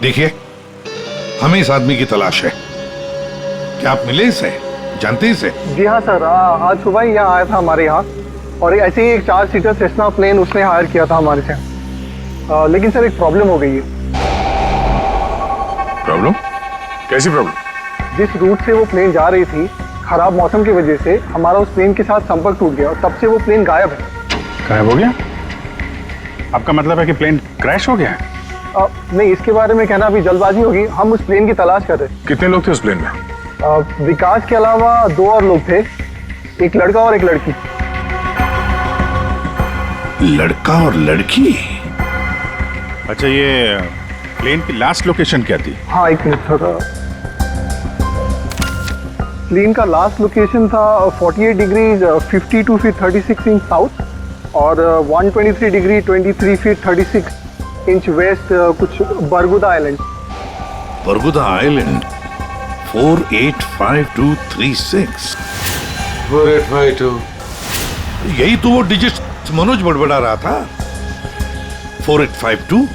देखिए, हमें इस आदमी की तलाश है। क्या आप मिले इसे? जानते हैं इसे? जी हाँ सर, आज सुबह ही यहाँ आया था हमारे यहाँ, और ऐसे ही एक 4 सीटर सेस्ना प्लेन उसने हायर किया था हमारे से। लेकिन सर एक प्रॉब्लम हो गई है। प्रॉब्लम? कैसी प्रॉब्लम? जिस रूट से वो प्लेन जा रही थी, खराब मौसम की वजह से हमारा उस प्लेन के साथ संपर्क टूट गया और तब से वो प्लेन गायब है। गायब हो गया? आपका मतलब है कि प्लेन क्रैश हो गया है? नहीं, इसके बारे में कहना अभी जल्दबाजी होगी। हम उस प्लेन की तलाश कर रहे हैं। कितने लोग थे उस प्लेन में? विकास के अलावा 2 और लोग थे, एक लड़का और एक लड़की। लड़का और लड़की? अच्छा, ये प्लेन की लास्ट लोकेशन क्या थी? हाँ, एक मिनट सर। प्लेन का लास्ट लोकेशन था 48 डिग्री 52 फीट 36 इंच साउथ और 123 डिग्री 23 फीट 36 इंच वेस्ट, कुछ बरगुदा आइलैंड। बरगुदा आइलैंड 485236। 4852। यही तो वो डिजिट मनोज बड़बड़ा रहा था। 4852।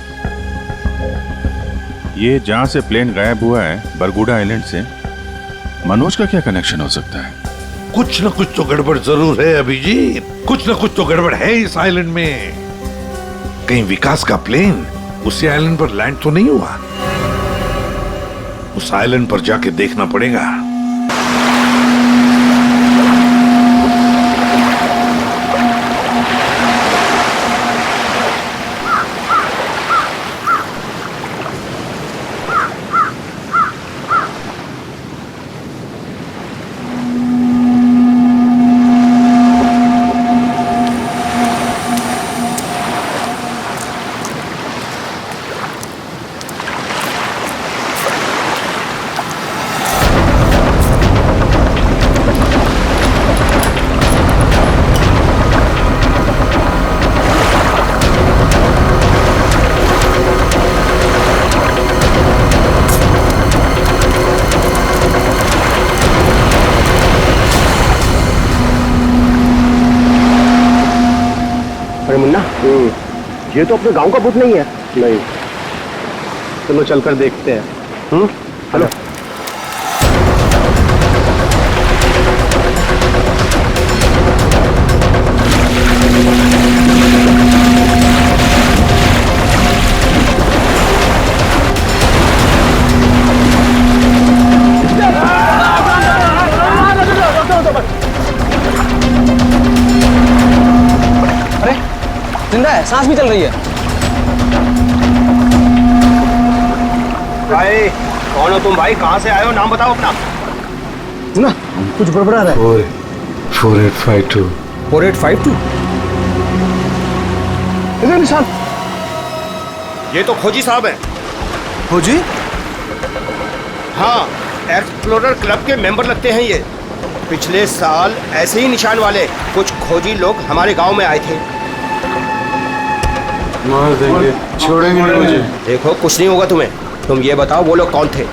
ये जहां से प्लेन गायब हुआ है, बरगुडा आइलैंड से, मनोज का क्या कनेक्शन हो सकता है? कुछ न कुछ तो गड़बड़ जरूर है अभिजीत, कुछ न कुछ तो गड़बड़ है इस आइलैंड में। कहीं विकास का प्लेन उसी आइलैंड पर लैंड तो नहीं हुआ? उस आइलैंड पर जाके देखना पड़ेगा। अरे मुन्ना, ये तो अपने गांव का भूत नहीं है। नहीं, चलो चलकर देखते हैं। चलो। जिंदा है, सांस भी चल रही है। भाई कौन हो तुम? भाई कहाँ से आए हो? नाम बताओ अपना। ना कुछ गड़बड़ा रहा है। 4852। 4852? इधर निशान। ये तो खोजी साहब हैं। खोजी? हाँ, एक्सप्लोरर क्लब के मेंबर लगते हैं ये। पिछले साल ऐसे ही निशान वाले कुछ खोजी लोग हमारे गांव में आए थे। मार देंगे, छोड़ेंगे नहीं मुझे। देखो, कुछ नहीं होगा तुम्हें। तुम ये बताओ वो लोग कौन थे?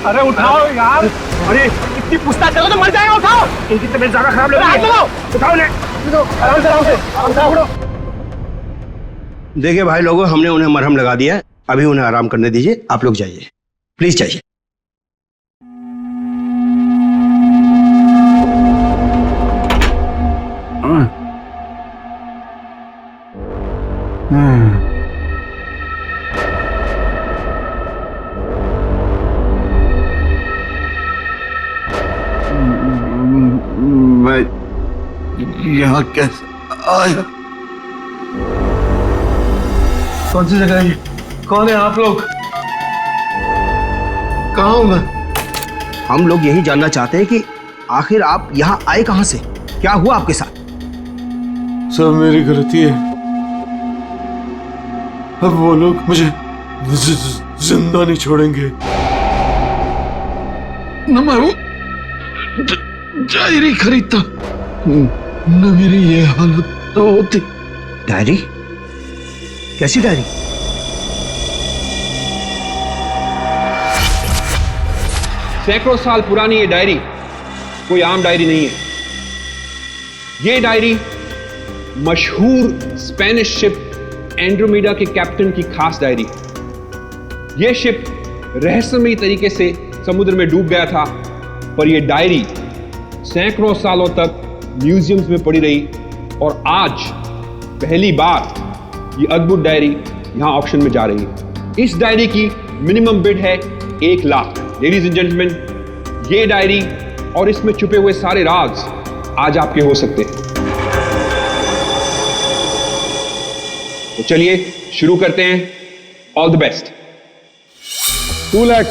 अरे उठाओ यार। अरे इतनी पूछताछ करो तो मर जाएगा। उठाओ, इनकी तबीयत ज्यादा खराब लग रही है। उठाओ ने, आराम से आराम से उठाओ। देखिए भाई लोगों, हमने उन्हें मरहम लगा दिया है, अभी उन्हें आराम करने दीजिए। आप लोग जाइए, प्लीज जाइए। मैं यहाँ कैसे आया? कौन सी जगह है ये? कौन है आप लोग? कहाँ हूँ मैं? हम लोग यही जानना चाहते हैं कि आखिर आप यहाँ आए कहाँ से? क्या हुआ आपके साथ? सब मेरी गलती है। अब वो लोग मुझे जिंदा नहीं छोड़ेंगे। न मैं वो डायरी खरीदता, न मेरी ये हालत तो होती। डायरी? कैसी डायरी? सैकड़ों साल पुरानी ये डायरी कोई आम डायरी नहीं है। ये डायरी मशहूर स्पेनिश शिप एंड्रोमेडा के कैप्टन की खास डायरी। यह शिप रहस्यमयी तरीके से समुद्र में डूब गया था, पर यह डायरी सैकड़ों सालों तक म्यूजियम्स में पड़ी रही और आज पहली बार ये अद्भुत डायरी यहां ऑक्शन में जा रही है। इस डायरी की मिनिमम बिड है 1 लाख। लेडीज एंड जेंटलमैन, ये डायरी और इसमें छुपे हुए सारे राज आज आपके हो सकते हैं। तो चलिए शुरू करते हैं। All the best. 2 lakh.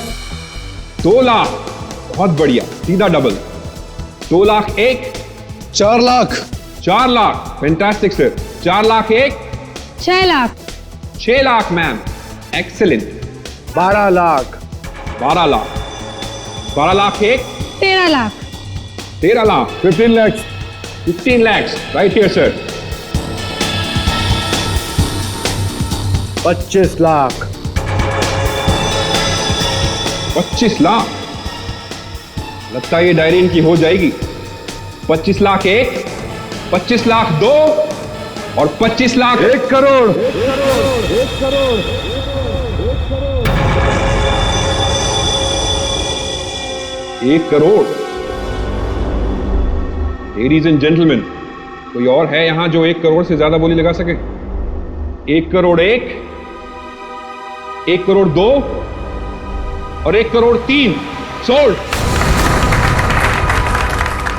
2 lakh, बहुत बढ़िया, सीधा double. 2 lakh 1। 4 lakh. 4 lakh, fantastic sir. 4 lakh 1। 6 lakh. 6 lakh ma'am, excellent. 12 lakh. 12 lakh. 12 lakh 1। 13 lakh. 13 lakh. 15 lakhs। 15 lakhs, right here sir. 25 lakh. 25 lakh, लगता है ये डायरी इनकी हो जाएगी। 25 लाख 1, 25 लाख 2 और 25 lakh 1 crore. 1 crore. Ladies and gentleman, कोई और है यहां जो 1 करोड़ से ज्यादा बोली लगा सके? 1 करोड़ 1, 1 करोड़ 2 और 1 करोड़ 3 सोल्ड।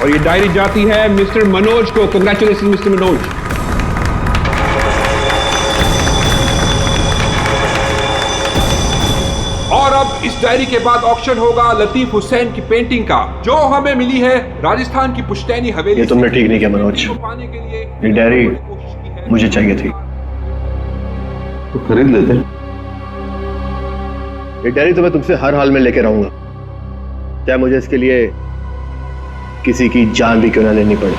और ये डायरी जाती है मिस्टर मनोज को। Congratulation mister Manoj. और अब इस डायरी के बाद ऑक्शन होगा लतीफ हुसैन की पेंटिंग का, जो हमें मिली है राजस्थान की पुश्तैनी हवेली। ये तुमने ठीक नहीं किया मनोज। पाने के लिए ये डायरी मुझे चाहिए थी। तो खरीद लेते। ये डायरी तो मैं तुमसे हर हाल में लेके रहूंगा, चाहे मुझे इसके लिए किसी की जान भी क्यों ना लेनी पड़े।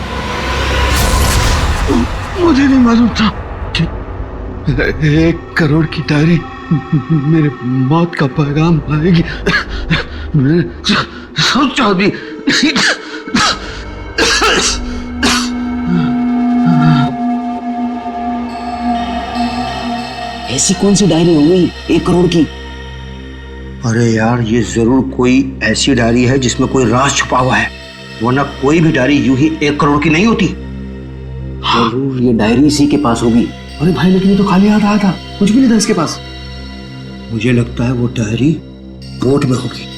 मुझे नहीं मालूम था कि 1 करोड़ की डायरी मेरे मौत का पैगाम लाएगी। मैंने सोचा भी ऐसी कौन सी डायरी हो गई 1 करोड़ की? अरे यार, ये जरूर कोई ऐसी डायरी है जिसमें कोई राज छुपा हुआ है, वरना कोई भी डायरी यूं ही 1 करोड़ की नहीं होती। जरूर ये डायरी इसी के पास होगी। अरे भाई, लेकिन ये तो खाली हाथ आया था, कुछ भी नहीं था इसके पास। मुझे लगता है वो डायरी बोट में होगी।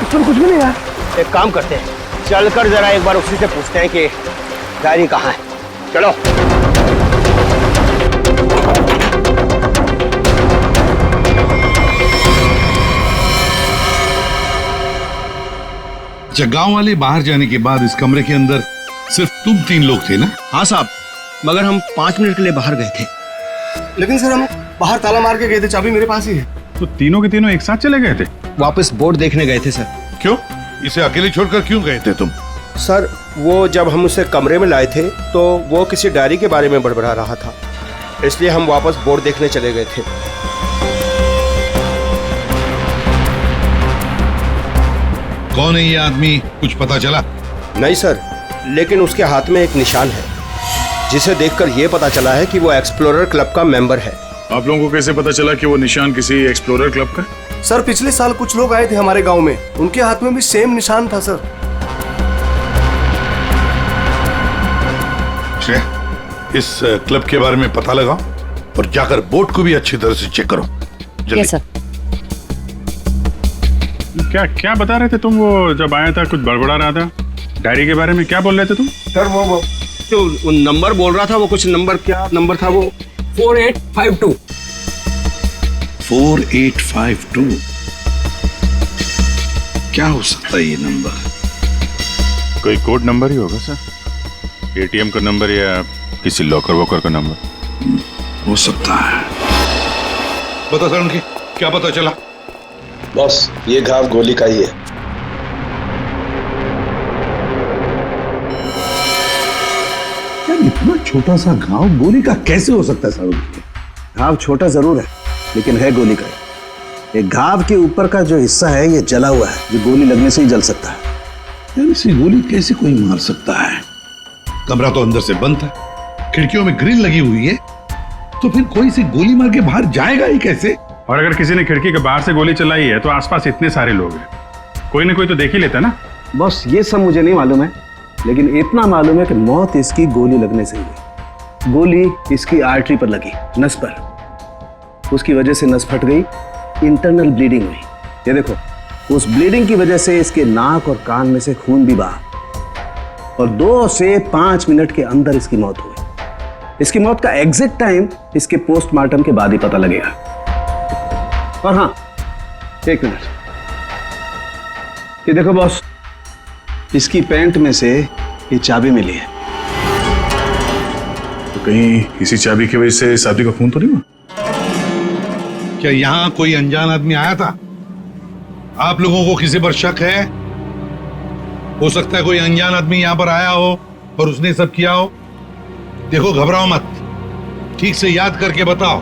इसमें कुछ भी नहीं है। एक काम करते हैं, चलकर जरा एक बार उसी से पूछते हैं कि डायरी कहाँ है। चलो। अच्छा, गांव वाले बाहर जाने के बाद इस कमरे के अंदर सिर्फ तुम 3 लोग थे ना? हाँ साहब, मगर हम 5 मिनट के लिए बाहर गए थे। लेकिन सर, हम बाहर ताला मार के गए थे, चाबी मेरे पास ही है। तो तीनों के तीनों एक साथ चले गए थे? वापस बोर्ड देखने गए थे सर। क्यों? इसे अकेले छोड़कर क्यों गए थे तुम? सर, वो जब हम उसे कमरे में लाए थे तो वो किसी डायरी के बारे में बड़बड़ा रहा था, इसलिए हम वापस बोर्ड देखने चले गए थे। कौन है ये आदमी, कुछ पता चला? नहीं सर, लेकिन उसके हाथ में एक निशान है, जिसे देखकर यह पता चला है कि वो एक्सप्लोरर क्लब का मेंबर है। आप लोगों को कैसे पता चला कि वो निशान किसी एक्सप्लोरर क्लब का? सर, पिछले साल कुछ लोग आए थे हमारे गांव में, उनके हाथ में भी सेम निशान था सर। इस क्लब के बारे में पता लगाओ और जाकर बोट को भी अच्छी तरह से चेक करो। Yes sir. क्या क्या बता रहे थे तुम? वो जब आया था कुछ बड़बड़ा रहा था डायरी के बारे में, क्या बोल रहे थे तुम? सर, वो जो नंबर बोल रहा था, वो कुछ नंबर, क्या नंबर था वो? 4852। 4852 क्या हो सकता है ये नंबर? कोई कोड नंबर ही होगा सर, एटीएम का नंबर या किसी लॉकर वॉकर का नंबर हो सकता है। बता सर, उनकी क्या पता चला? बॉस, ये घाव गोली का ही है। छोटा सा घाव गोली का कैसे हो सकता है साहब? घाव छोटा जरूर है, लेकिन है गोली का। एक घाव के ऊपर का जो हिस्सा है ये जला हुआ है, जो गोली लगने से ही जल सकता है। यार इसे गोली कैसे कोई मार सकता है? कमरा तो अंदर से बंद था, खिड़कियों में ग्रिल लगी हुई है, तो फिर कोई सी गोली मार के बाहर जाएगा ही कैसे? और अगर किसी ने खिड़की के बाहर से गोली चलाई है तो आसपास इतने सारे लोग हैं, कोई ना कोई तो देख ही लेता ना। बस ये सब मुझे नहीं मालूम है, लेकिन इतना मालूम है कि मौत इसकी गोली लगने से हुई। गोली इसकी आर्टरी पर लगी, नस पर। उसकी वजह से नस फट गई, इंटरनल ब्लीडिंग हुई। ये देखो, उस ब्लीडिंग की वजह से इसके नाक और कान में से खून भी बहा और 2 से 5 मिनट के अंदर इसकी मौत हुई। इसकी मौत का एग्जैक्ट टाइम इसके पोस्टमार्टम के बाद ही पता लगेगा। और हाँ, 1 मिनट, ये देखो बॉस, इसकी पैंट में से ये चाबी मिली है। तो कहीं इसी चाबी की वजह से शादी का खून तो नहीं हुआ? क्या यहाँ कोई अनजान आदमी आया था? आप लोगों को किसी पर शक है? हो सकता है कोई अनजान आदमी यहाँ पर आया हो और उसने सब किया हो। देखो, घबराओ मत, ठीक से याद करके बताओ।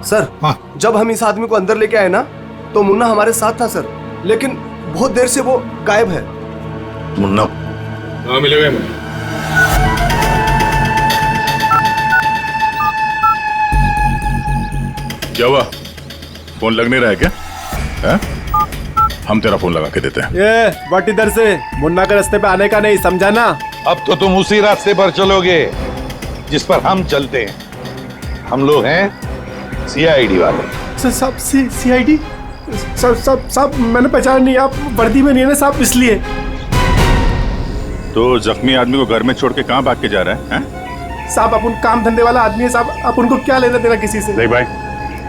सर, हाँ, जब हम इस आदमी को अंदर लेके आए ना, तो मुन्ना हमारे साथ था सर, लेकिन बहुत देर से वो गायब है। मुन्ना मिलेगा मुझे। क्या हुआ? फोन लग नहीं रहा है क्या? है? हम तेरा फोन लगा के देते हैं। ये बट इधर से मुन्ना के रास्ते पे आने का नहीं, समझा ना? अब तो तुम उसी रास्ते पर चलोगे जिस पर हम चलते हैं। हम लोग हैं सीआईडी वाले। सब सीआईडी? सब मैंने पहचान नहीं, आप वर्दी में नहीं है ना साहब, इसलिए। तो जख्मी आदमी को घर में छोड़ के कहाँ भाग के जा रहा है? साहब अपन काम धंधे वाला आदमी है साहब, आप उनको क्या लेना देना किसी से? देख भाई,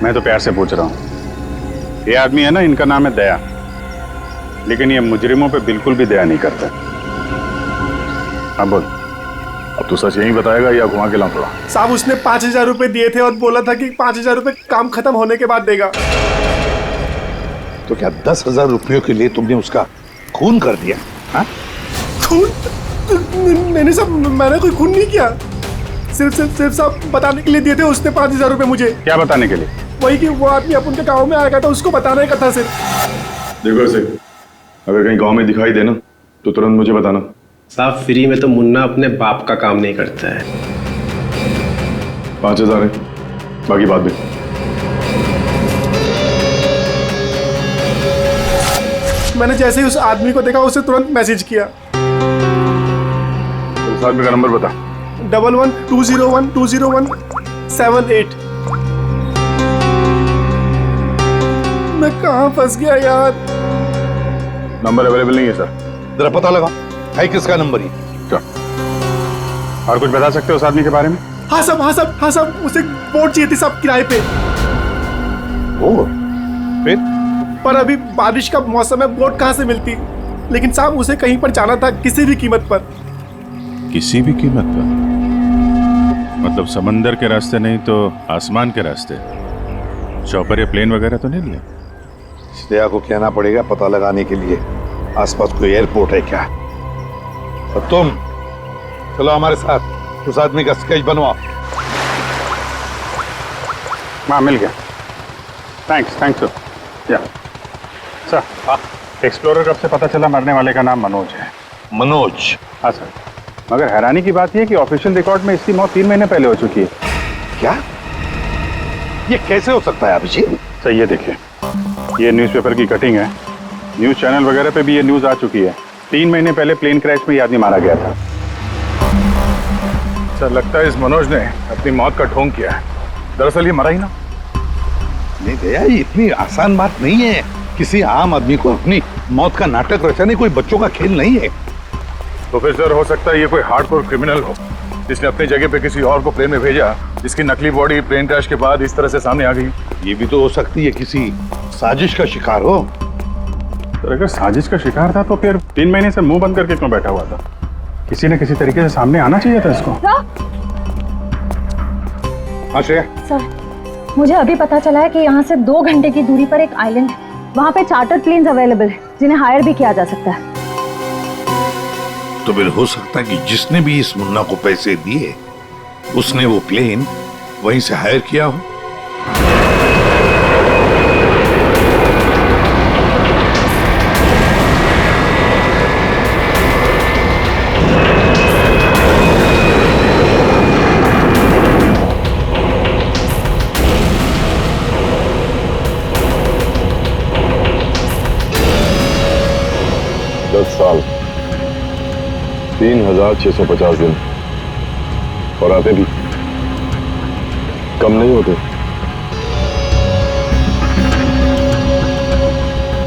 मैं तो प्यार से पूछ रहा हूँ। ये आदमी है ना, इनका नाम है दया, लेकिन ये मुजरिमों पे बिल्कुल भी दया नहीं करता। हाँ बोल, अब तू सच यही बताएगा या घुमा के लाऊं थोड़ा? साहब उसने 5,000 रुपए दिए थे और बोला था कि 5,000 रुपए काम खत्म होने के बाद देगा। तो क्या 10,000 रुपयों के लिए तुमने उसका खून कर दिया? हाँ? खून? मैंने कोई खून नहीं किया, सिर्फ साहब बताने के लिए दिए थे उसने 5,000 रुपए मुझे। क्या बताने के लिए? वही कि वो आदमी अपन के गाँव में आएगा तो उसको बताने का था सिर्फ। देखो ऐसे, अगर कहीं गांव में दिखाई देना तो तुरंत मुझे बताना। साहब फ्री में तो मुन्ना अपने बाप का काम नहीं करता है। 5,000 है, बाकी बात भी। मैंने जैसे ही उस आदमी को देखा उसे तुरंत मैसेज किया। उस आदमी का नंबर बता। 11-201-201-78। मैं कहाँ फंस गया यार? नंबर अवेलेबल नहीं है सर। जरा पता लगा है किसका नंबर ही। और कुछ बता सकते हो उस आदमी के बारे में? हाँ साहब, उसे बोट चाहिए थी साहब किराए पे। ओ, फिर? पर अभी बारिश का मौसम है, बोट कहाँ से मिलती? लेकिन साहब उसे कहीं पर जाना था, किसी भी कीमत पर। किसी भी कीमत पर? मतलब समंदर के रास्ते नहीं तो आसमान के रास्ते? चॉपर या प्लेन वगैरह तो नहीं लिया? दया को कहना पड़ेगा पता लगाने के लिए आसपास कोई एयरपोर्ट है क्या। और तुम चलो हमारे साथ, उस आदमी का स्केच बनवाओ। हाँ मिल गया, थैंक्स सर। या सर, एक्सप्लोरर कब से पता चला मरने वाले का नाम मनोज है? मनोज? हाँ सर, मगर हैरानी की बात यह कि ऑफिशियल रिकॉर्ड में इसकी मौत 3 महीने पहले हो चुकी है। क्या? ये कैसे हो सकता है अभिजीत? सर ये देखिए, ये न्यूज़पेपर की कटिंग है, न्यूज़ चैनल वगैरह पे भी ये न्यूज़ आ चुकी है। 3 महीने पहले प्लेन क्रैश में ये आदमी मारा गया था। सर लगता है इस मनोज ने अपनी मौत का ढोंग किया है। दरअसल ये मरा ही ना। नहीं दया, ये इतनी आसान बात नहीं है। किसी आम आदमी को अपनी मौत का नाटक रचाने कोई बच्चों का खेल नहीं है। तो फिर सर हो सकता है ये कोई हार्डकोर क्रिमिनल हो जिसने अपनी जगह पे किसी और को प्लेन में भेजा, जिसकी नकली बॉडी प्लेन क्रैश के बाद इस तरह से सामने आ गई। ये भी तो हो सकती है किसी साजिश का शिकार हो। तो अगर साजिश का शिकार था तो फिर 3 महीने से मुंह बंद करके क्यों बैठा हुआ था? किसी न किसी तरीके से सामने आना चाहिए था इसको। हाँ श्रेया। सर, मुझे अभी पता चला है कि यहाँ से 2 घंटे की दूरी पर एक आइलैंड है। वहाँ पे चार्टर प्लेन्स अवेलेबल है जिन्हें हायर भी किया जा सकता है। तो फिर हो सकता है कि जिसने भी इस मुन्ना को पैसे दिए उसने वो प्लेन वहीं से हायर किया हो। साल 3650 दिन और आते भी कम नहीं होते।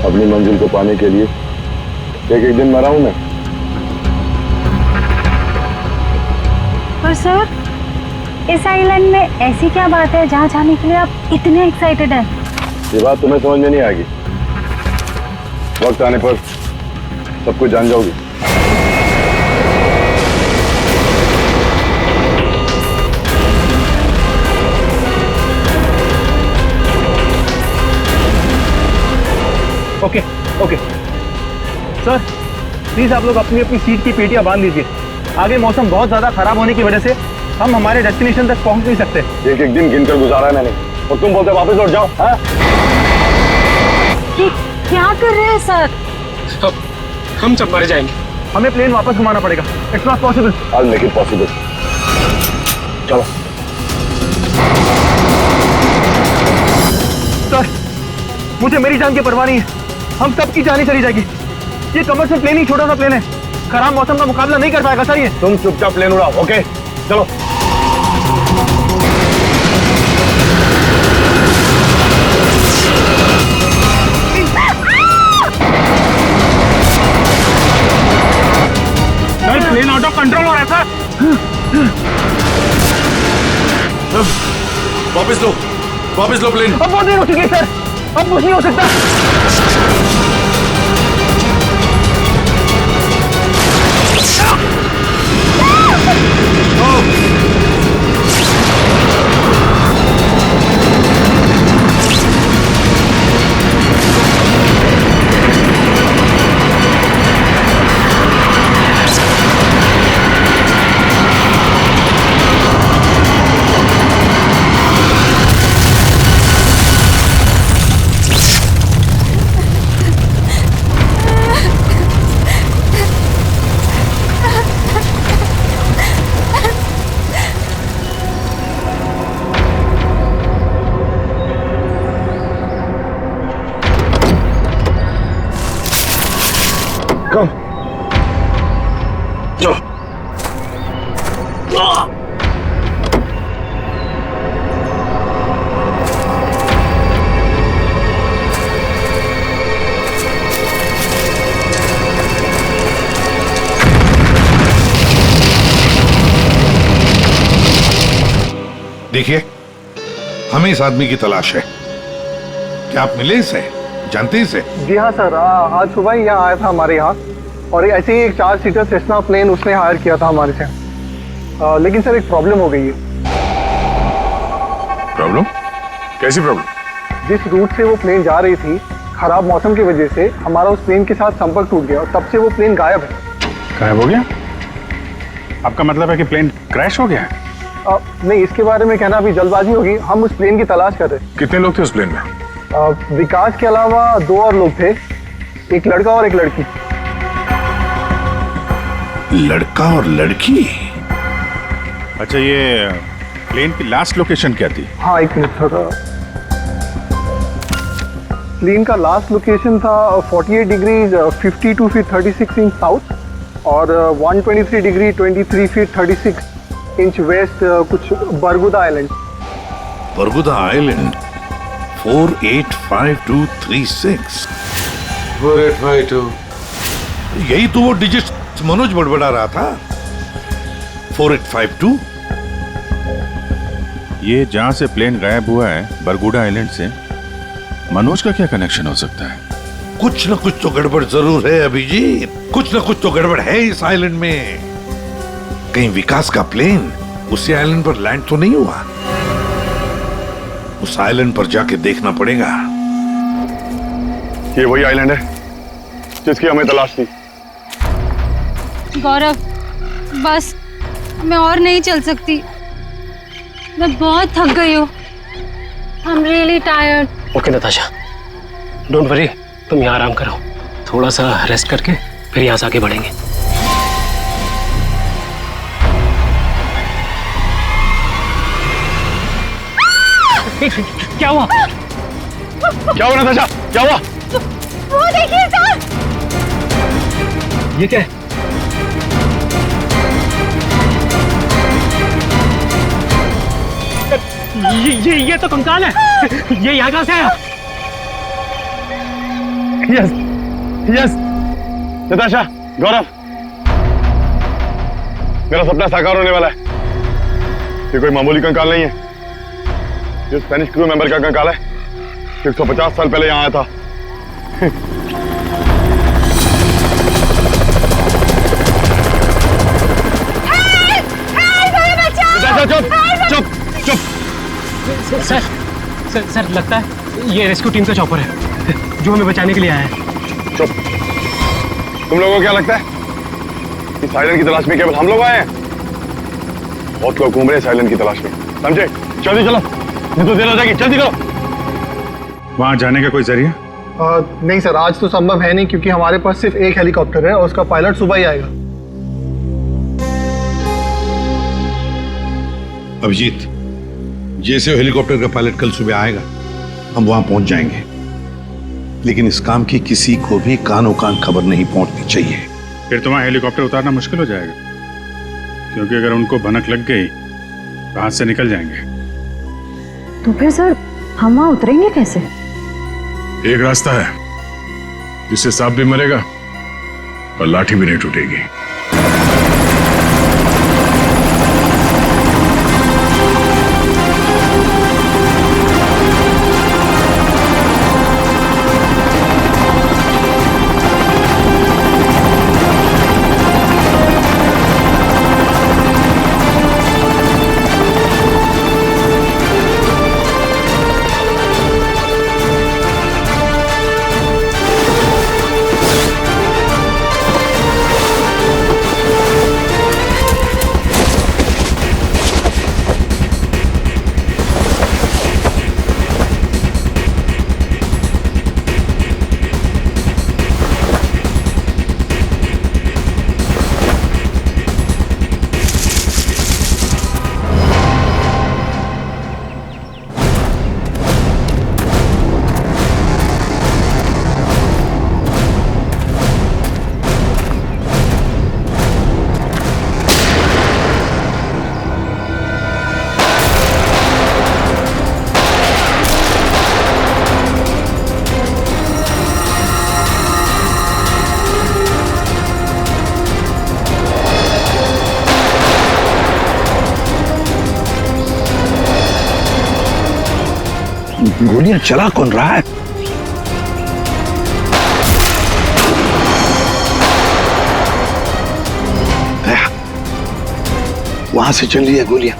अपनी मंजिल को पाने के लिए एक एक दिन मरा हूं मैं। पर सर, इस आइलैंड में ऐसी क्या बात है जहाँ जाने के लिए आप इतने एक्साइटेड हैं? ये बात तुम्हें समझ में नहीं आएगी, वक्त आने पर सब कुछ जान जाओगी। ओके ओके सर, प्लीज आप लोग अपनी अपनी सीट की पेटियां बांध लीजिए। आगे मौसम बहुत ज्यादा खराब होने की वजह से हम हमारे डेस्टिनेशन तक पहुंच नहीं सकते। एक एक दिन गिनकर गुजारा है मैंने और तुम बोलते वापस लौट जाओ। हाँ? क्या कर रहे हैं सर? हम सब मर जाएंगे। हमें प्लेन वापस घुमाना पड़ेगा। It's not possible. I'll make it possible। चलो। सर, मुझे मेरी जान की परवाह नहीं है। हम सबकी जान चली जाएगी। ये कमर्शियल प्लेन ही छोटा सा प्लेन है, खराब मौसम का मुकाबला नहीं कर पाएगा सर ये। तुम चुपचाप प्लेन उड़ाओ। ओके चलो। प्लेन आउट ऑफ कंट्रोल हो रहा है सर। वापस लो प्लेन। अब बहुत देर हो चुकी है सर, अब कुछ नहीं हो सकता। देखिए, हमें इस आदमी की तलाश है। क्या आप मिले इसे? जानते इसे? जी हाँ सर, आज सुबह ही यहाँ आया था हमारे यहाँ और ऐसे ही एक 4 सीटर सेस्ना प्लेन उसने हायर किया था हमारे से। लेकिन सर एक प्रॉब्लम हो गई है। प्रॉब्लम? कैसी प्रॉब्लम? जिस रूट से वो प्लेन जा रही थी, खराब मौसम की वजह से हमारा उस प्लेन के साथ संपर्क टूट गया और तब से वो प्लेन गायब है। गायब हो गया? आपका मतलब है कि प्लेन क्रैश हो गया है? नहीं, इसके बारे में कहना अभी जल्दबाजी होगी। हम उस प्लेन की तलाश कर रहे हैं। कितने लोग थे उस प्लेन में? विकास के अलावा 2 और लोग थे, एक लड़का और एक लड़की। लड़का और लड़की? अच्छा, ये प्लेन की लास्ट लोकेशन क्या थी? हाँ, एक मिनट थोड़ा। प्लेन का लास्ट लोकेशन था 48 डिग्री 52 फीट 36 इंच साउथ और 123 डिग्री 23 फीट 36 इंच वेस्ट, कुछ बरगुदा आइलैंड। बरगुदा आइलैंड 485236। 4852। यही तो वो डिजिट मनोज बड़बड़ा रहा था। 4852। ये जहां से प्लेन गायब हुआ है, बरगुडा आइलैंड से, मनोज का क्या कनेक्शन हो सकता है? कुछ न कुछ तो गड़बड़ जरूर है अभिजीत, कुछ न कुछ तो गड़बड़ है इस आइलैंड में। कहीं विकास का प्लेन उसी आइलैंड पर लैंड तो नहीं हुआ? उस आइलैंड पर जाके देखना पड़ेगा। ये वही आइलैंड है जिसकी हमें तलाश थी। गौरव, बस मैं और नहीं चल सकती। मैं बहुत थक गई हूँ। I am really tired. Okay Natasha, don't worry, तुम यहाँ आराम करो, थोड़ा सा रेस्ट करके फिर यहाँ से आगे बढ़ेंगे। क्या हुआ? क्या हुआ नताशा, क्या हुआ? वो देखिए सर। ये क्या है? ये तो कंकाल है। ये यहाँ कहाँ से आया? यस यस नताशा, गौरव, मेरा सपना साकार होने वाला है। ये कोई मामूली कंकाल नहीं है, ये स्पेनिश क्रू मेंबर का कंकाल है, 150 साल पहले यहाँ आया था। चुप चुप चुप। सर सर सर, लगता है ये रेस्क्यू टीम का चॉपर है जो हमें बचाने के लिए आया है। चुप। तुम लोगों को क्या लगता है कि साइलेंट की तलाश में केवल हम लोग आए हैं? बहुत लोग घूम रहे हैं साइलेंट की तलाश में, समझे? जल्दी चलो, नहीं तो देर हो जाएगी, जल्दी करो। वहां जाने का कोई जरिया? नहीं सर, आज तो संभव है नहीं, क्योंकि हमारे पास सिर्फ एक हेलीकॉप्टर है और उसका पायलट सुबह ही आएगा। अभिजीत, जैसे हेलीकॉप्टर का पायलट कल सुबह आएगा हम वहां पहुंच जाएंगे, लेकिन इस काम की किसी को भी कानो कान खबर नहीं पहुंचनी चाहिए। फिर तो वहां हेलीकॉप्टर उतारना मुश्किल हो जाएगा, क्योंकि अगर उनको भनक लग गई तो हाथ से निकल जाएंगे। तो फिर सर हम वहां उतरेंगे कैसे? एक रास्ता है जिससे सांप भी मरेगा और लाठी भी नहीं टूटेगी। गोलियां चला कौन रहा है? वहां से चल रही है गोलियां।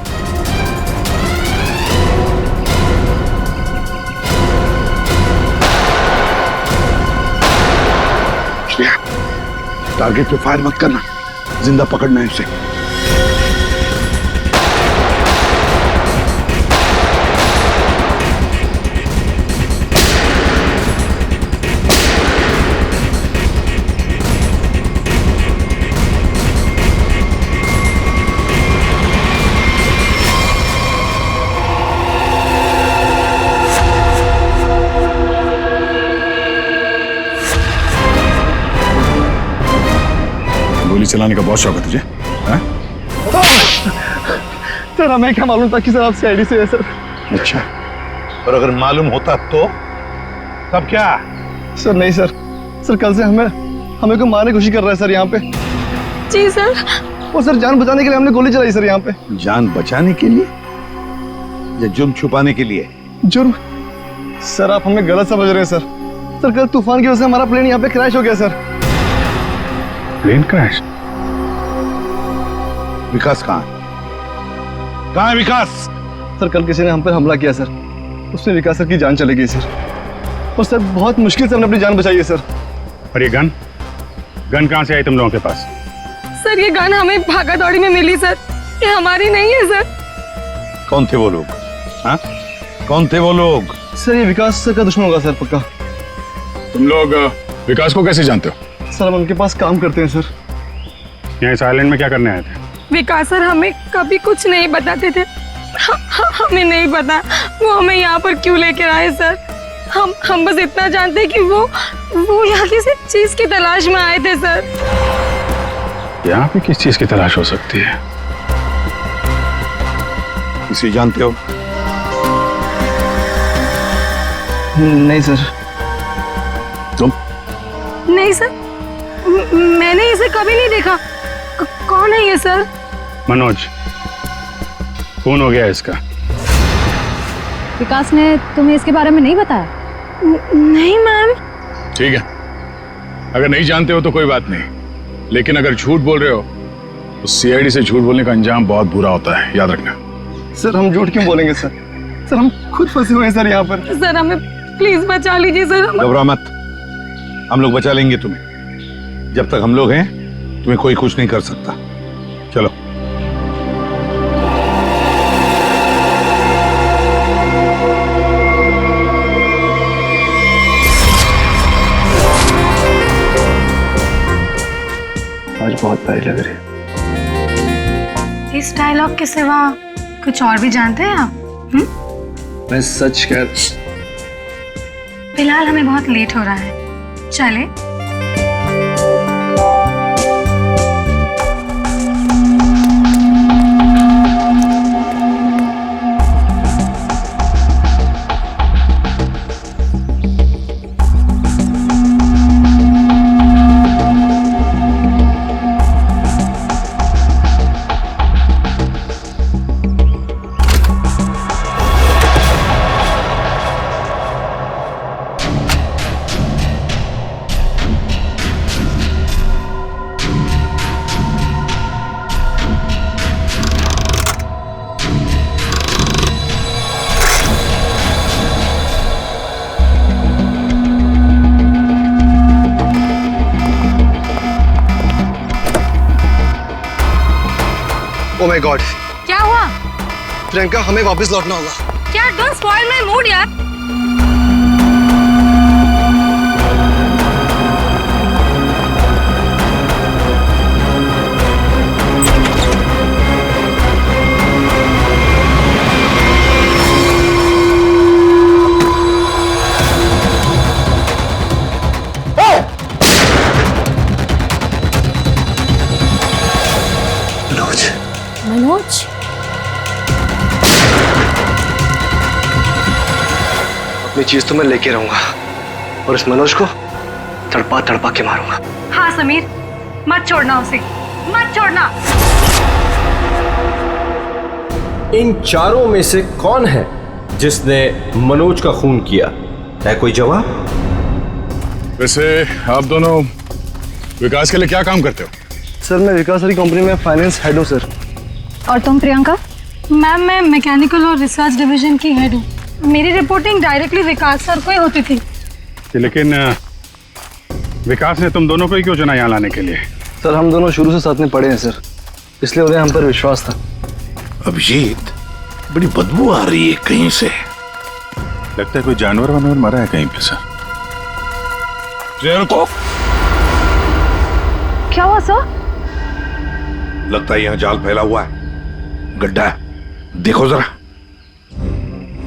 टारगेट पे फायर मत करना, जिंदा पकड़ना है उसे। गोली चलाने का बहुत शौक है तुझे? सर हमें क्या मालूम था कि सर आप सीआईडी से है सर। अच्छा, और अगर मालूम होता तो तब क्या? सर नहीं सर, सर कल से हमें को मारने की कोशिश कर रहा है सर यहाँ पे। जी सर। और सर जान बचाने के लिए हमने गोली चलाई सर यहाँ पे। जान बचाने के लिए या जुर्म छुपाने के लिए? जुर्म? सर आप हमें गलत समझ रहे हैं सर। सर कल तूफान की वजह से हमारा प्लेन यहाँ पे क्रैश हो गया सर। Plane crash? विकास कहाँ है विकास? सर कल किसी ने हम पर हमला किया सर, उसमें विकास सर की जान चली गई सर। और सर बहुत मुश्किल से हमने अपनी जान बचाई है सर। और ये गन कहाँ से आई तुम लोगों के पास? सर ये गन हमें भागा दौड़ी में मिली सर, ये हमारी नहीं है सर। कौन थे वो लोग? हाँ, कौन थे वो लोग? सर ये विकास सर का दुश्मन होगा सर, पक्का। तुम लोग विकास को कैसे जानते हो? सर हम उनके पास काम करते हैं सर। यहाँ इस आइलैंड में क्या करने आए थे? विकास सर हमें कभी कुछ नहीं बताते थे। हमें नहीं पता वो हमें यहाँ पर क्यों लेकर आए सर। हम बस इतना जानते हैं कि वो यहाँ किसी चीज की तलाश में आए थे सर। यहाँ पे किस चीज की तलाश हो सकती है? किसी जानते हो? नहीं सर। तुम? नहीं सर, मैंने इसे कभी नहीं देखा। कौन है ये सर? मनोज, खून हो गया इसका। विकास ने तुम्हें इसके बारे में नहीं बताया? नहीं मैम। ठीक है, अगर नहीं जानते हो तो कोई बात नहीं, लेकिन अगर झूठ बोल रहे हो तो सीआईडी से झूठ बोलने का अंजाम बहुत बुरा होता है, याद रखना। सर हम झूठ क्यों बोलेंगे सर? सर हम खुद फंसे हुए हैं सर यहाँ पर। सर हमें प्लीज बचा लीजिए सर। घबरा मत, हम लोग बचा लेंगे तुम्हें। जब तक हम लोग हैं तुम्हें कोई कुछ नहीं कर सकता। चलो। आज बहुत प्यारी लग रही है। इस डायलॉग के सिवा कुछ और भी जानते हैं आप? मैं सच कह। फिलहाल हमें बहुत लेट हो रहा है, चले? Oh my God! क्या हुआ? प्रियंका हमें वापस लौटना होगा। क्या? डोंट स्पॉइल माय मूड यार। मनोज, अपनी चीज तो मैं लेके रहूंगा और इस मनोज को तड़पा तड़पा के मारूंगा। हाँ समीर, मत छोड़ना उसे, मत छोड़ना। इन चारों में से कौन है जिसने मनोज का खून किया? है कोई जवाब? वैसे आप दोनों विकास के लिए क्या काम करते हो? सर मैं विकास वाली कंपनी में फाइनेंस हेड हूँ सर। और तुम प्रियंका? मैम मैं मैकेनिकल और रिसर्च डिवीजन की हेड हूँ। मेरी रिपोर्टिंग डायरेक्टली विकास सर को ही होती थी। लेकिन विकास ने तुम दोनों को ही क्यों चुना यहाँ लाने के लिए? सर हम दोनों शुरू से साथ में पढ़े हैं सर, इसलिए उन्हें हम पर विश्वास था। अभिजीत, बड़ी बदबू आ रही है कहीं से। लगता है कोई जानवर वानवर मरा है कहीं पे सर। जेल को क्या हुआ सर? लगता है यहाँ जाल फैला हुआ है, गड्ढा है। देखो जरा,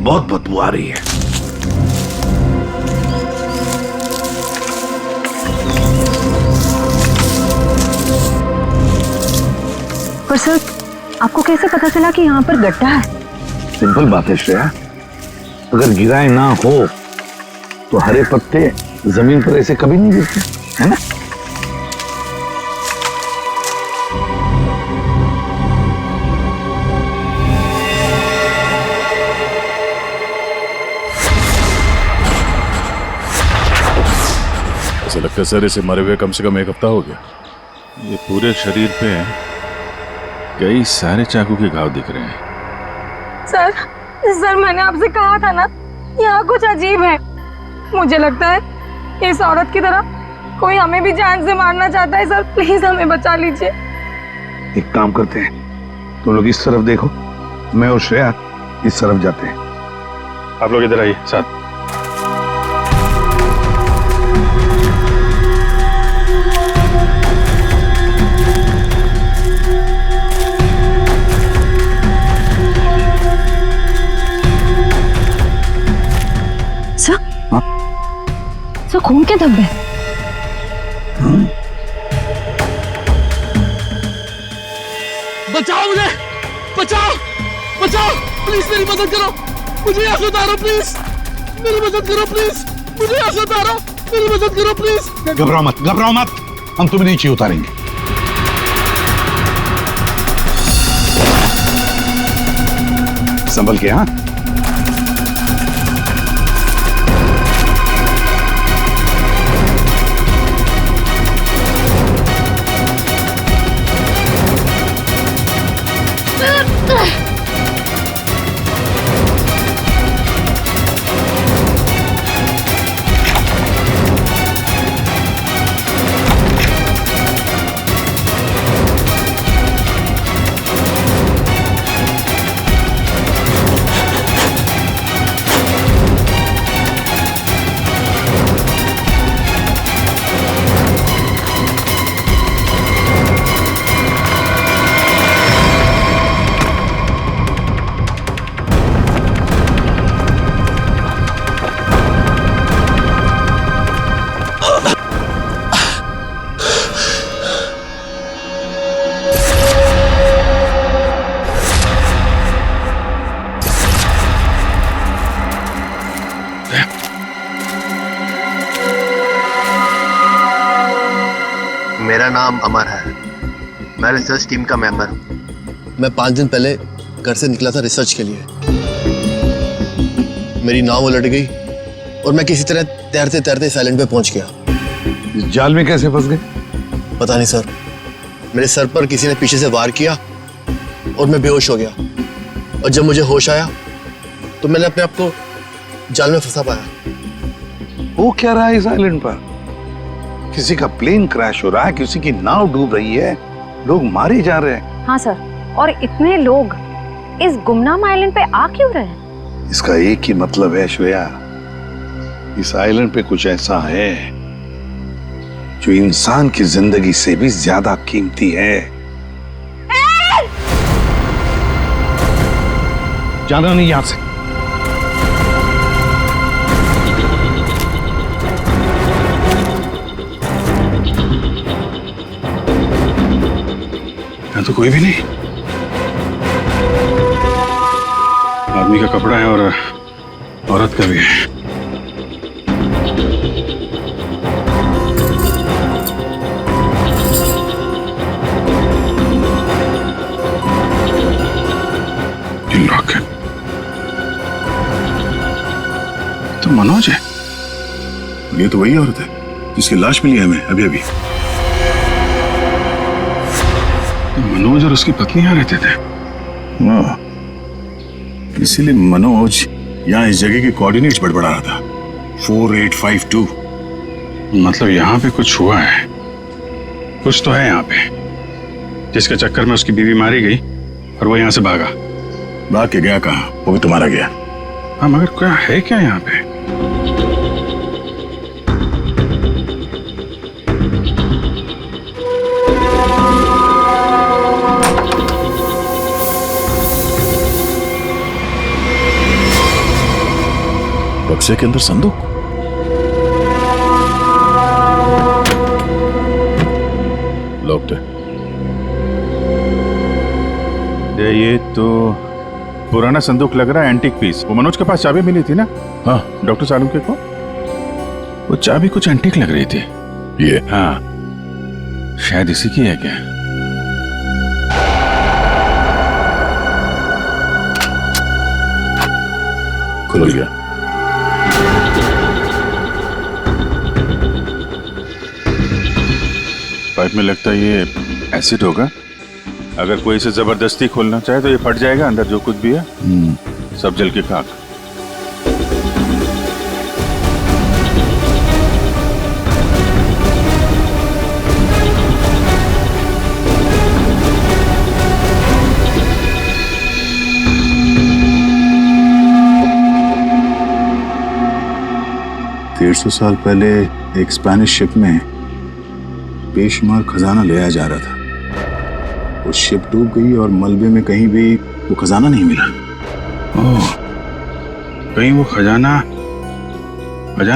बहुत बदबू आ रही है। पर सर आपको कैसे पता चला कि यहाँ पर गड्ढा है? सिंपल बात है श्रेया, अगर गिराए ना हो तो हरे पत्ते जमीन पर ऐसे कभी नहीं गिरते, है ना? ऐसा लगता है सर इसे मरे हुए कम से कम 1 हफ्ता हो गया। ये पूरे शरीर पे कई सारे चाकू के घाव दिख रहे हैं। सर मैंने आपसे कहा था ना, यहाँ कुछ अजीब है। मुझे लगता है इस औरत की तरह कोई हमें भी जान से मारना चाहता है। सर प्लीज हमें बचा लीजिए। एक काम करते हैं, तुम लोग इस तरफ देखो, मैं और श्रेया इस तरफ जाते हैं। आप लोग इधर आइए साथ। सर खून के धब्बे। बचाओ मुझे, बचाओ बचाओ, प्लीज मेरी मदद करो, मुझे यहाँ से उतारो प्लीज, मेरी मदद करो प्लीज, मुझे यहाँ से उतारो, मेरी मदद करो प्लीज। घबराओ मत, घबराओ मत, हम तुम्हें नीचे उतारेंगे। संभल के। हाँ, मेरा नाम अमर है, मैं रिसर्च टीम का मेंबर हूँ। मैं 5 दिन पहले घर से निकला था रिसर्च के लिए। मेरी नाव उलट गई और मैं किसी तरह तैरते तैरते इस आइलैंड पे पहुंच गया। इस जाल में कैसे फंस गए? पता नहीं सर, मेरे सर पर किसी ने पीछे से वार किया और मैं बेहोश हो गया, और जब मुझे होश आया तो मैंने अपने आप को जाल में फंसा पाया। वो क्या रहा है इस आइलैंड पर? किसी का प्लेन क्रैश हो रहा है, किसी की नाव डूब रही है, लोग मारे जा रहे हैं। हाँ सर, और इतने लोग इस गुमनाम आइलैंड पे आ क्यों रहे हैं? इसका एक ही मतलब है श्रेया, इस आइलैंड पे कुछ ऐसा है जो इंसान की जिंदगी से भी ज्यादा कीमती है। जाना नहीं यहां से। यहाँ तो कोई भी नहीं। आदमी का कपड़ा है और औरत का भी है। लॉक है। तो मनोज है। ये तो वही औरत है जिसकी लाश मिली है हमें अभी अभी। मनोज और उसकी पत्नी यहाँ रहते थे। वाह, इसीलिए मनोज यहाँ इस जगह के कोऑर्डिनेट्स बड़बड़ा रहा था। 4852। मतलब यहाँ पे कुछ हुआ है, कुछ तो है यहाँ पे, जिसके चक्कर में उसकी बीवी मारी गई और वो यहाँ से भागा। भाग के गया कहाँ? वो भी तुम्हारा गया। हाँ, मगर क्या है क्या यहाँ पे? बक्से के अंदर संदूक। लॉक्ड है। ये तो पुराना संदूक लग रहा है, एंटीक पीस। वो मनोज के पास चाबी मिली थी ना? हाँ, डॉक्टर सालुंके को। वो चाबी कुछ एंटीक लग रही थी। ये? हाँ, शायद इसी की है क्या? खुल गया। पाइप में लगता है ये एसिड होगा। अगर कोई इसे जबरदस्ती खोलना चाहे तो ये फट जाएगा। अंदर जो कुछ भी है सब जल के खाक। 150 साल पहले एक स्पेनिश शिप में बेशुमार खजाना ले आया जा रहा था। वो शिप डूब गई और मलबे में कहीं भी वो खजाना नहीं मिला। ओह, कहीं वो खजाना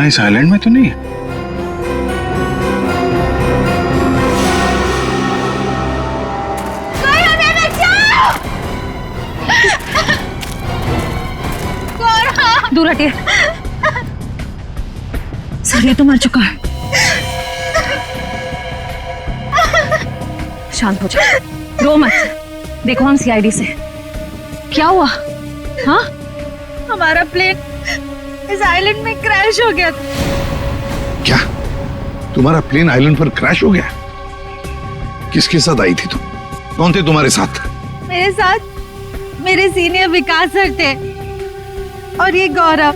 इस आइलैंड में तो नहीं है? दूर हटिए। सर ये तो मर चुका है। शांत हो जाओ, रो मत। देखो हम सीआईडी से। क्या हुआ? हाँ, हमारा प्लेन इस आइलैंड में क्रैश हो गया था। क्या तुम्हारा प्लेन आइलैंड पर क्रैश हो गया? किसके साथ आई थी तुम? कौन थे तुम्हारे साथ? मेरे साथ मेरे सीनियर विकास सर थे और ये गौरव।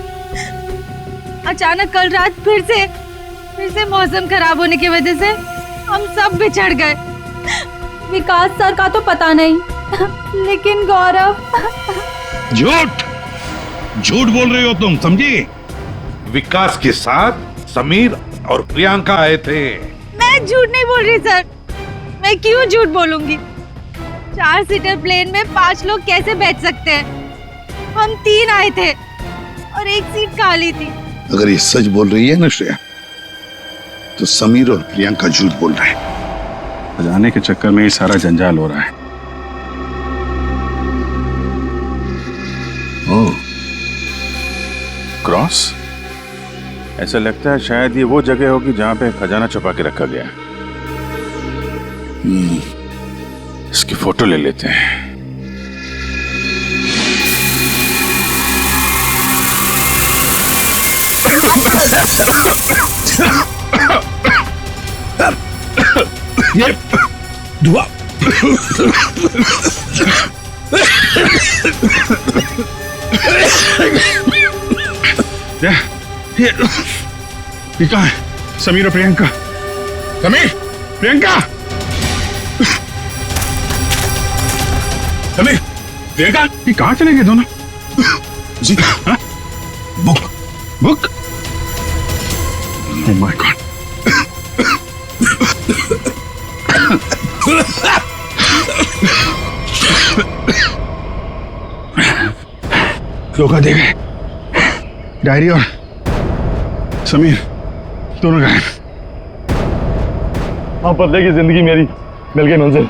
अचानक कल रात फिर से मौसम खराब होने की वजह से हम सब बिछड़ गए। विकास सर का तो पता नहीं, लेकिन गौरव। झूठ बोल रही हो तुम, समझी? विकास के साथ समीर और प्रियंका आए थे। मैं झूठ नहीं बोल रही सर। मैं क्यों झूठ बोलूंगी? 4 सीटर प्लेन में 5 लोग कैसे बैठ सकते हैं? हम 3 आए थे और 1 सीट खाली थी। अगर ये सच बोल रही है ना श्रेया, तो समीर और प्रियंका झूठ बोल रहे हैं। जाने के चक्कर में ये सारा जंजाल हो रहा है। ओह, क्रॉस? ऐसा लगता है शायद ये वो जगह होगी जहां पे खजाना छुपा के रखा गया। इसकी फोटो ले लेते हैं। ये धुआं। ये कहाँ है? समीर और प्रियंका। समीर, प्रियंका, समीर, प्रियंका, ये कहाँ चले गए दोनों? जी, हाँ? बुक? Oh my God. धोखा दे गए। डायरी और समीर दोनों गायब। हाँ, बदले की जिंदगी मेरी मिल गई मंजिल।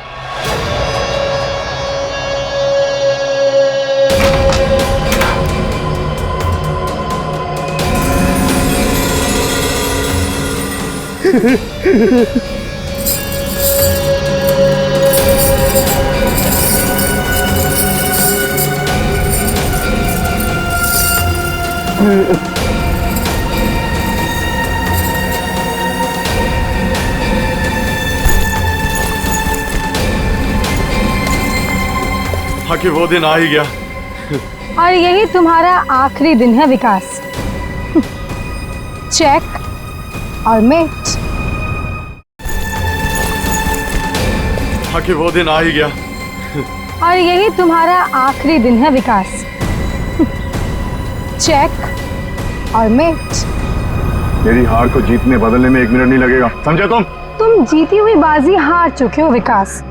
हाँ कि वो दिन आ ही गया। और यही तुम्हारा आखिरी दिन है विकास। चेक और मेट। हाँ कि वो दिन आ ही गया। और यही तुम्हारा आखिरी दिन है विकास। चेक और मेट। मेरी हार को जीतने बदलने में 1 मिनट नहीं लगेगा, समझे तुम? तुम जीती हुई बाजी हार चुके हो विकास।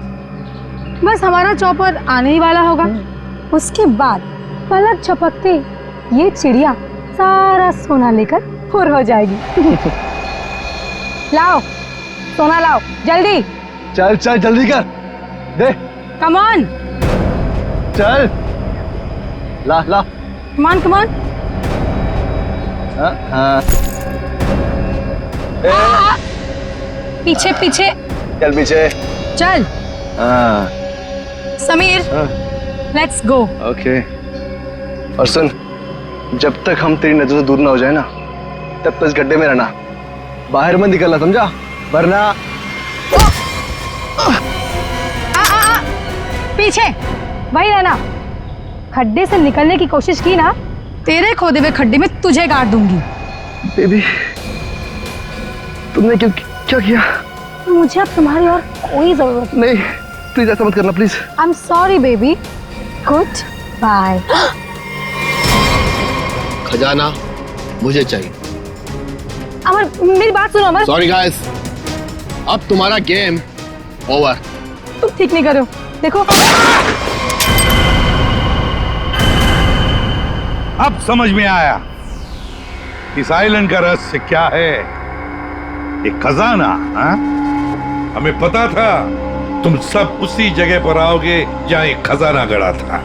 बस हमारा चौपर आने ही वाला होगा। उसके बाद पलक झपकते ये चिड़िया सारा सोना लेकर फुर हो जाएगी। लाओ सोना लाओ जल्दी। चल चल जल्दी कर दे। कम ऑन, चल ला ला। Come on come on. पीछे पीछे चल पीछे चल। Sameer let's go. ओके। और सुन, जब तक हम तेरी नजर से दूर ना हो जाए ना, तब तक इस गड्ढे में रहना, बाहर मत निकलना, समझा? वरना पीछे वही रहना। खड्डे से निकलने की कोशिश की ना, तेरे खोदे हुए खड्डे में तुझे गाड़ दूंगी। बेबी, तुमने क्या किया? मुझे अब तुम्हारी और कोई जरूरत नहीं। प्लीज ऐसा मत करना please. I am sorry baby. Good bye. खजाना मुझे चाहिए। मेरी बात सुनो अमर। सॉरी गाइस, अब तुम्हारा गेम ओवर। तुम ठीक नहीं कर रहे हो, देखो। अब समझ में आया इस आइलैंड का रहस्य क्या है। एक खजाना। हाँ? हमें पता था तुम सब उसी जगह पर आओगे जहां एक खजाना गड़ा था,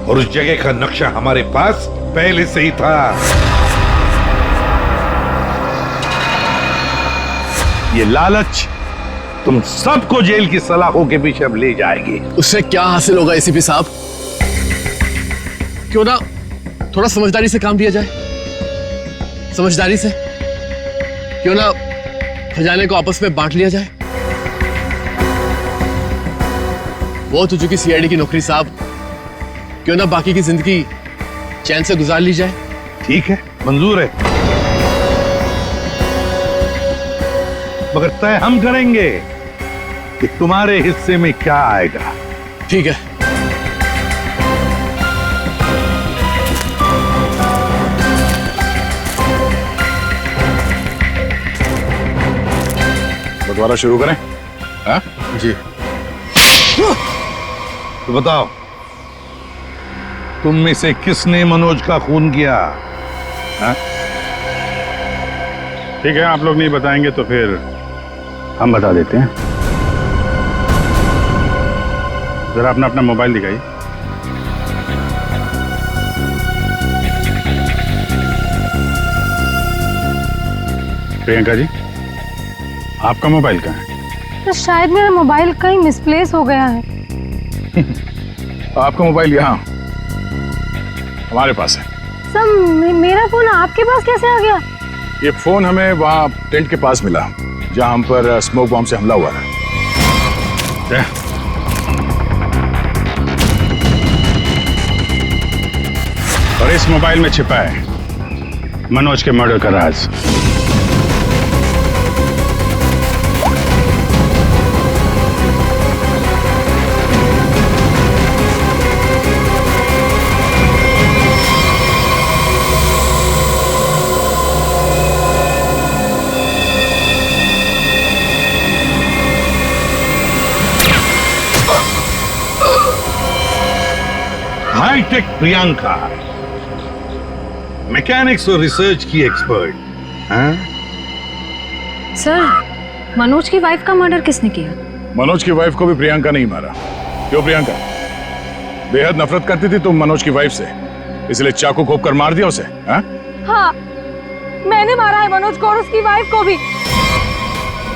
और उस जगह का नक्शा हमारे पास पहले से ही था। ये लालच तुम सबको जेल की सलाखों के पीछे अब ले जाएगी। उससे क्या हासिल होगा एसीपी साहब? क्यों ना थोड़ा समझदारी से काम लिया जाए। समझदारी से क्यों ना खजाने को आपस में बांट लिया जाए। बहुत हो चुकी सीआईडी की नौकरी साहब, क्यों ना बाकी की जिंदगी चैन से गुजार ली जाए। ठीक है, मंजूर है, मगर तय हम करेंगे कि तुम्हारे हिस्से में क्या आएगा। ठीक है। बंटवारा शुरू करें? हाँ? जी। तो बताओ, तुम में से किसने मनोज का खून किया? हाँ? ठीक है, आप लोग नहीं बताएंगे तो फिर हम बता देते हैं। जरा अपना अपना मोबाइल दिखाइए। प्रियंका जी, आपका मोबाइल कहाँ है? तो शायद मेरा मोबाइल कहीं मिसप्लेस हो गया है। आपका मोबाइल यहाँ हमारे पास है। सर मेरा फोन आपके पास कैसे आ गया? ये फोन हमें वहाँ टेंट के पास मिला जहाँ हम पर स्मोक बॉम्ब से हमला हुआ था। और इस मोबाइल में छिपा है मनोज के मर्डर का राज। हाईटेक प्रियंका, मैकेनिक्स और रिसर्च की एक्सपर्ट। हाँ? सर, मनोज की वाइफ का मर्डर किसने किया? मनोज की वाइफ को भी प्रियंका नहीं मारा। क्यों प्रियंका? बेहद नफरत करती थी तुम मनोज की वाइफ से, इसलिए चाकू घोंप कर मार दिया उसे? हाँ? हाँ, मैंने मारा है मनोज को और उसकी वाइफ को भी।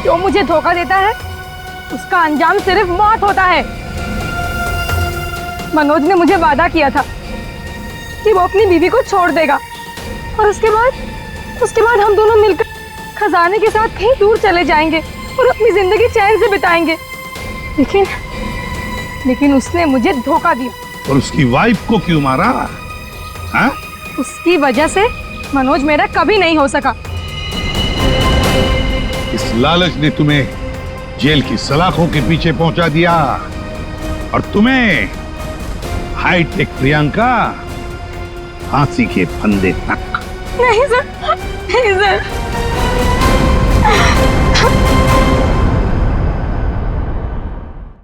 जो मुझे धोखा देता है उसका अंजाम सिर्फ मौत होता है। मनोज ने मुझे वादा किया था कि वो अपनी बीवी को छोड़ देगा, और उसके बाद हम दोनों मिलकर खजाने के साथ कहीं दूर चले जाएंगे और अपनी जिंदगी चैन से बिताएंगे। लेकिन उसने मुझे धोखा दिया। और उसकी वाइफ को क्यों मारा? हाँ? उसकी वजह से मनोज मेरा कभी नहीं हो सका। इस लालच ने तुम्हें जेल की सलाखों के पीछे पहुंचा दिया, और तुम्हें हाईटेक प्रियंका फांसी के फंदे तक। नहीं सर, नहीं सर।